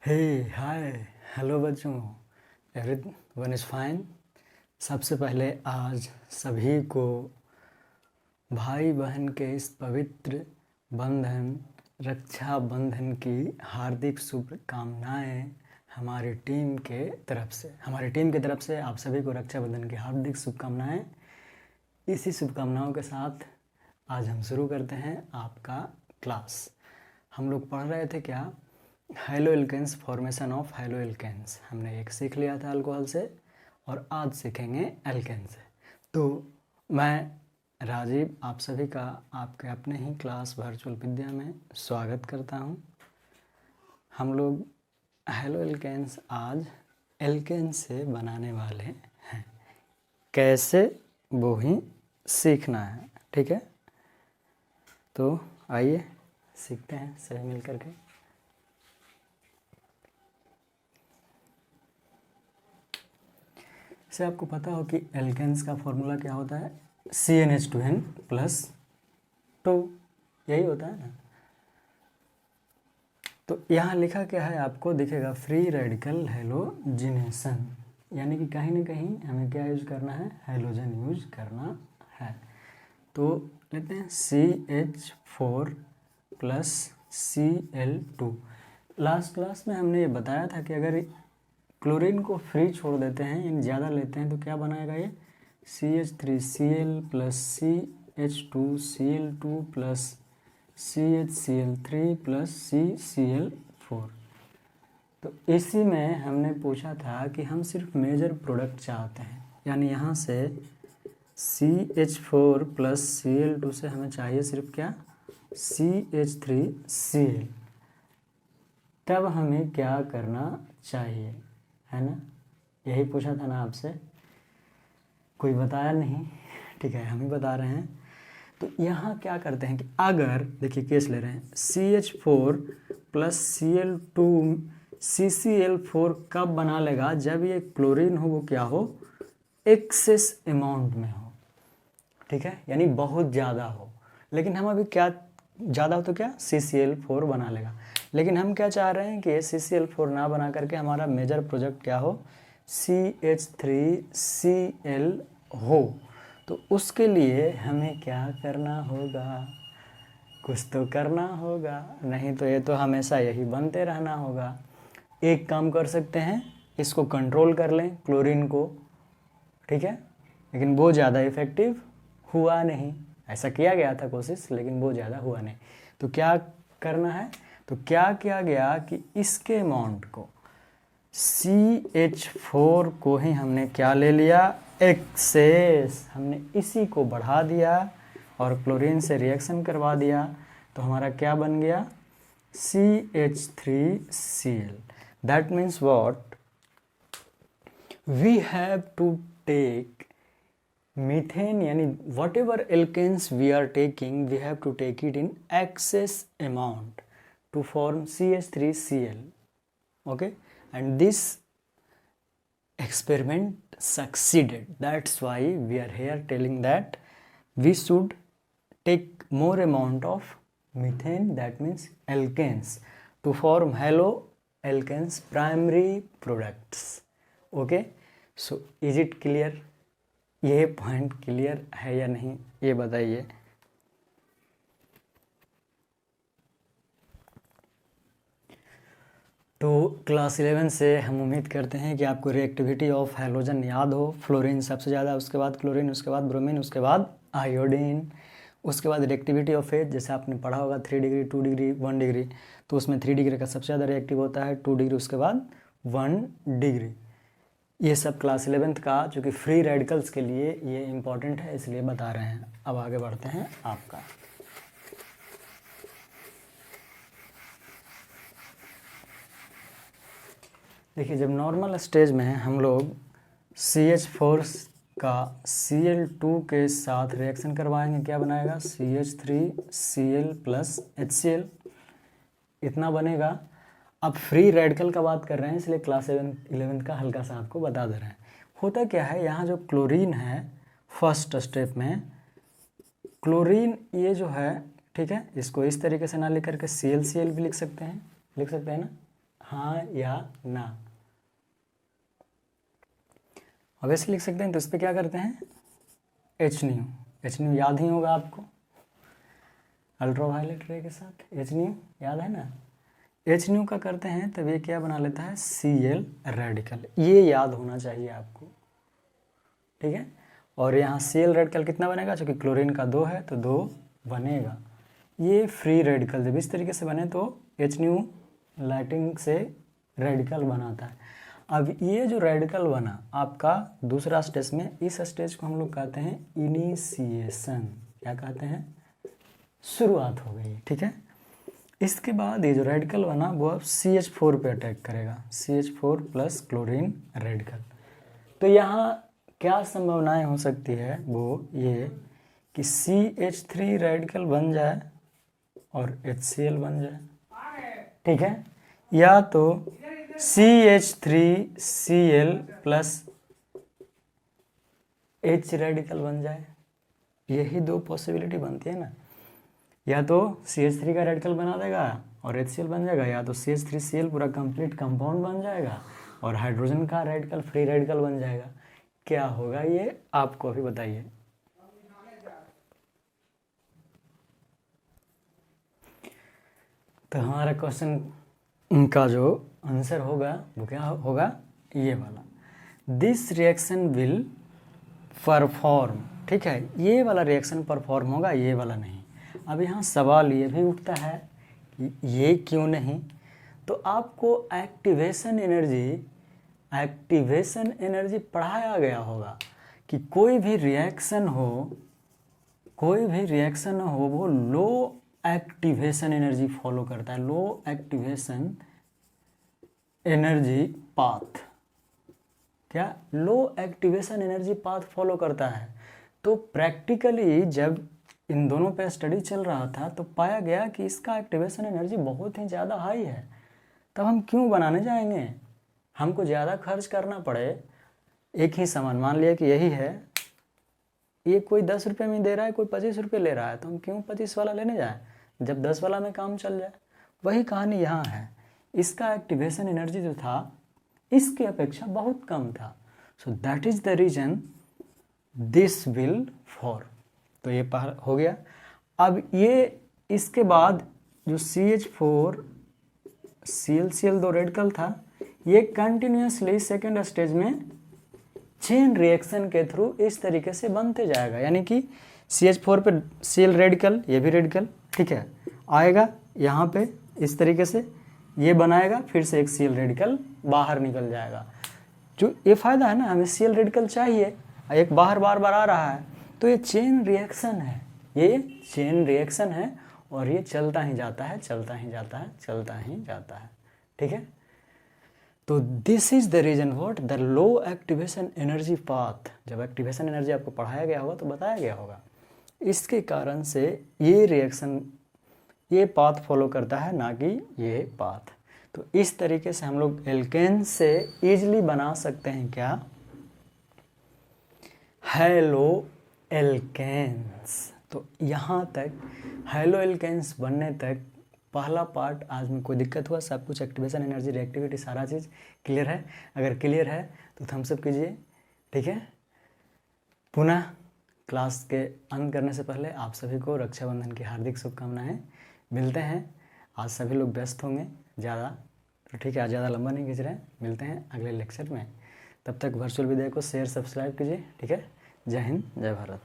हे hi hello बच्चों, everyone is fine. सबसे पहले आज सभी को भाई बहन के इस पवित्र बंधन रक्षा बंधन की हार्दिक शुभकामनाएं हमारी टीम के तरफ से आप सभी को रक्षाबंधन की हार्दिक शुभकामनाएं। इसी शुभकामनाओं के साथ आज हम शुरू करते हैं आपका क्लास। हम लोग पढ़ रहे थे क्या, halo alkanes, formation of halo alkanes. हमने एक सीख लिया था अल्कोहल से और आज सीखेंगे एल्केन से। तो मैं राजीव आप सभी का आपके अपने ही क्लास वर्चुअल विद्या में स्वागत करता हूं। हम लोग हेलो एल्केन्स आज एल्केन से बनाने वाले हैं, कैसे वो ही सीखना है। ठीक है, तो आइए सीखते हैं सभी मिल करके। से आपको पता हो कि एल्केन्स का फॉर्मूला क्या होता है, CnH2n प्लस 2, यही होता है ना। तो यहाँ लिखा क्या है आपको दिखेगा, फ्री रेडिकल हेलोजिनेशन, यानी कि कहीं ना कहीं हमें क्या यूज करना है, हेलोजन यूज करना है। तो लेते हैं CH4 plus Cl2। Last class में हमने ये बताया था कि अगर क्लोरीन को फ्री छोड़ देते हैं यानी ज़्यादा लेते हैं तो क्या बनाएगा ये, CH3Cl plus CH2Cl2 plus CHCl3 plus CCl4। तो इसी में हमने पूछा था कि हम सिर्फ मेजर प्रोडक्ट चाहते हैं, यानी यहाँ से CH4 प्लस Cl2 से हमें चाहिए सिर्फ क्या, CH3Cl। तब हमें क्या करना चाहिए, है ना, यही पूछा था ना आपसे, कोई बताया नहीं। ठीक है, हम ही बता रहे हैं। तो यहाँ क्या करते हैं कि अगर देखिए केस ले रहे हैं, CH4 प्लस Cl2 CCl4 कब बना लेगा, जब ये क्लोरीन हो वो क्या हो, एक्सेस अमाउंट में हो। ठीक है, यानी बहुत ज़्यादा हो। लेकिन हम अभी क्या, ज़्यादा हो तो क्या CCl4 बना लेगा। लेकिन हम क्या चाह रहे हैं कि CCl4 ना बना करके हमारा मेजर प्रोजेक्ट क्या हो, CH3Cl हो। तो उसके लिए हमें क्या करना होगा, कुछ तो करना होगा, नहीं तो ये तो हमेशा यही बनते रहना होगा। एक काम कर सकते हैं, इसको कंट्रोल कर लें क्लोरीन को, ठीक है, लेकिन वो ज़्यादा इफ़ेक्टिव हुआ नहीं। ऐसा किया गया था कोशिश, लेकिन वो ज़्यादा हुआ नहीं। तो क्या करना है, तो क्या किया गया कि इसके अमाउंट को CH4 को ही हमने क्या ले लिया, एक्सेस, हमने इसी को बढ़ा दिया और क्लोरीन से रिएक्शन करवा दिया। तो हमारा क्या बन गया, CH3Cl। That means what, we have to take methane, यानी whatever alkanes we are taking, we have to take it in excess amount to form CH3Cl. Okay, and this experiment succeeded. That's why we are here telling that we should take more amount of methane, that means alkanes, to form halo alkanes primary products. Okay, so is it clear? ये point clear है या नहीं, ये बताइए। तो class 11 से हम उम्मीद करते हैं कि आपको रिएक्टिविटी ऑफ हैलोजन याद हो। फ्लोरीन सबसे ज़्यादा, उसके बाद क्लोरीन, उसके बाद ब्रोमीन, उसके बाद आयोडीन, उसके बाद रिएक्टिविटी ऑफ फेज, जैसे आपने पढ़ा होगा 3 डिग्री, 2 डिग्री, 1 डिग्री। तो उसमें 3 डिग्री का सबसे ज़्यादा रिएक्टिव होता है, 2 डिग्री, उसके बाद 1 डिग्री। ये सब क्लास 11th का, जो कि फ्री रेडिकल्स के लिए ये इम्पॉर्टेंट है, इसलिए बता रहे हैं। अब आगे बढ़ते हैं आपका। देखिए, जब नॉर्मल स्टेज में हम लोग CH4 का Cl2 के साथ रिएक्शन करवाएंगे, क्या बनाएगा, CH3Cl प्लस HCl, इतना बनेगा। अब फ्री रेडिकल का बात कर रहे हैं, इसलिए क्लास 11th का हल्का सा आपको बता दे रहे हैं। होता क्या है, यहाँ जो क्लोरीन है फर्स्ट स्टेप में, क्लोरीन ये जो है, ठीक है, इसको इस तरीके से ना लिख करके ClCl भी लिख सकते हैं ना, हाँ या ना। ऑब्वियसली लिख सकते हैं, तो इस पर क्या करते हैं, एच न्यू। एच न्यू याद ही होगा आपको, अल्ट्रावायलेट रे के साथ एच न्यू याद है ना। एच न्यू का करते हैं तब ये क्या बना लेता है, Cl रेडिकल, ये याद होना चाहिए आपको, ठीक है। और यहाँ Cl रेडिकल कितना बनेगा, चूँकि क्लोरीन का 2 है तो 2 बनेगा। ये फ्री रेडिकल जब इस तरीके से बने तो एच न्यू लाइटिंग से रेडिकल बनाता है। अब ये जो रेडिकल बना आपका दूसरा स्टेज में, इस स्टेज को हम लोग कहते हैं इनिशिएशन। क्या कहते हैं, शुरुआत हो गई, ठीक है। इसके बाद ये जो रेडिकल बना वो अब CH4 पे अटैक करेगा, CH4 प्लस क्लोरीन रेडिकल। तो यहाँ क्या संभावनाएं हो सकती है, वो ये कि CH3 रेडिकल बन जाए और HCl बन जाए, ठीक है, या तो CH3Cl प्लस H रेडिकल बन जाए। यही दो पॉसिबिलिटी बनती है ना, या तो CH3 का रेडिकल बना देगा और HCl बन जाएगा, या तो CH3Cl पूरा कंप्लीट कंपाउंड बन जाएगा और हाइड्रोजन का रेडिकल फ्री रेडिकल बन जाएगा। क्या होगा ये आपको अभी बताइए। तो हमारा क्वेश्चन का जो आंसर होगा वो क्या होगा, ये वाला, दिस रिएक्शन विल परफॉर्म, ठीक है, ये वाला रिएक्शन परफॉर्म होगा, ये वाला नहीं। अब यहाँ सवाल ये भी उठता है कि ये क्यों नहीं। तो आपको एक्टिवेशन एनर्जी पढ़ाया गया होगा कि कोई भी रिएक्शन हो वो लो एक्टिवेशन एनर्जी फॉलो करता है, लो एक्टिवेशन एनर्जी पाथ। क्या, लो एक्टिवेशन एनर्जी पाथ फॉलो करता है। तो प्रैक्टिकली जब इन दोनों पे स्टडी चल रहा था तो पाया गया कि इसका एक्टिवेशन एनर्जी बहुत ही ज़्यादा हाई है। तब हम क्यों बनाने जाएंगे, हमको ज़्यादा खर्च करना पड़े। एक ही सामान मान लिया कि यही है, ये कोई 10 रुपये में दे रहा है, कोई 25 रुपये ले रहा है, तो हम क्यों 25 वाला लेने जाए जब 10 वाला में काम चल जाए। वही कहानी यहाँ है, इसका एक्टिवेशन एनर्जी जो था इसकी अपेक्षा बहुत कम था। So that is the reason this will for. तो ये हो गया। अब ये इसके बाद जो CH4 ClCl दो रेडिकल था, ये कंटिन्यूसली सेकेंड स्टेज में चेन रिएक्शन के थ्रू इस तरीके से बनते जाएगा, यानी कि CH4 पे Cl रेडिकल, ये भी रेडिकल, ठीक है, आएगा यहाँ पे इस तरीके से, ये बनाएगा, फिर से एक Cl रेडिकल बाहर निकल जाएगा। जो ये फ़ायदा है ना, हमें Cl रेडिकल चाहिए, एक बाहर बार बार आ रहा है, तो ये चेन रिएक्शन है, ये चेन रिएक्शन है और ये चलता ही जाता है, चलता ही जाता है, चलता ही जाता है, ठीक है। तो this is the reason what, the low activation energy path. जब एक्टिवेशन एनर्जी आपको पढ़ाया गया होगा तो बताया गया होगा, इसके कारण से ये रिएक्शन ये पाथ फॉलो करता है, ना कि ये पाथ। तो इस तरीके से हम लोग एल्केन से ईजिली बना सकते हैं क्या, हेलो एल्केन्स। तो यहाँ तक हेलो एल्केन्स बनने तक पहला पार्ट आज में कोई दिक्कत हुआ, सब कुछ एक्टिवेशन एनर्जी रिएक्टिविटी सारा चीज़ क्लियर है। अगर क्लियर है तो थम्स अप कीजिए, ठीक है। पुनः क्लास के अंत करने से पहले आप सभी को रक्षाबंधन की हार्दिक शुभकामनाएं। मिलते हैं, आज सभी लोग व्यस्त होंगे ज़्यादा, तो ठीक है, आज ज़्यादा लंबा नहीं खींच रहे हैं। मिलते हैं अगले लेक्चर में, तब तक वर्चुअल वीडियो को शेयर सब्सक्राइब कीजिए, ठीक है। जय हिंद, जय भारत।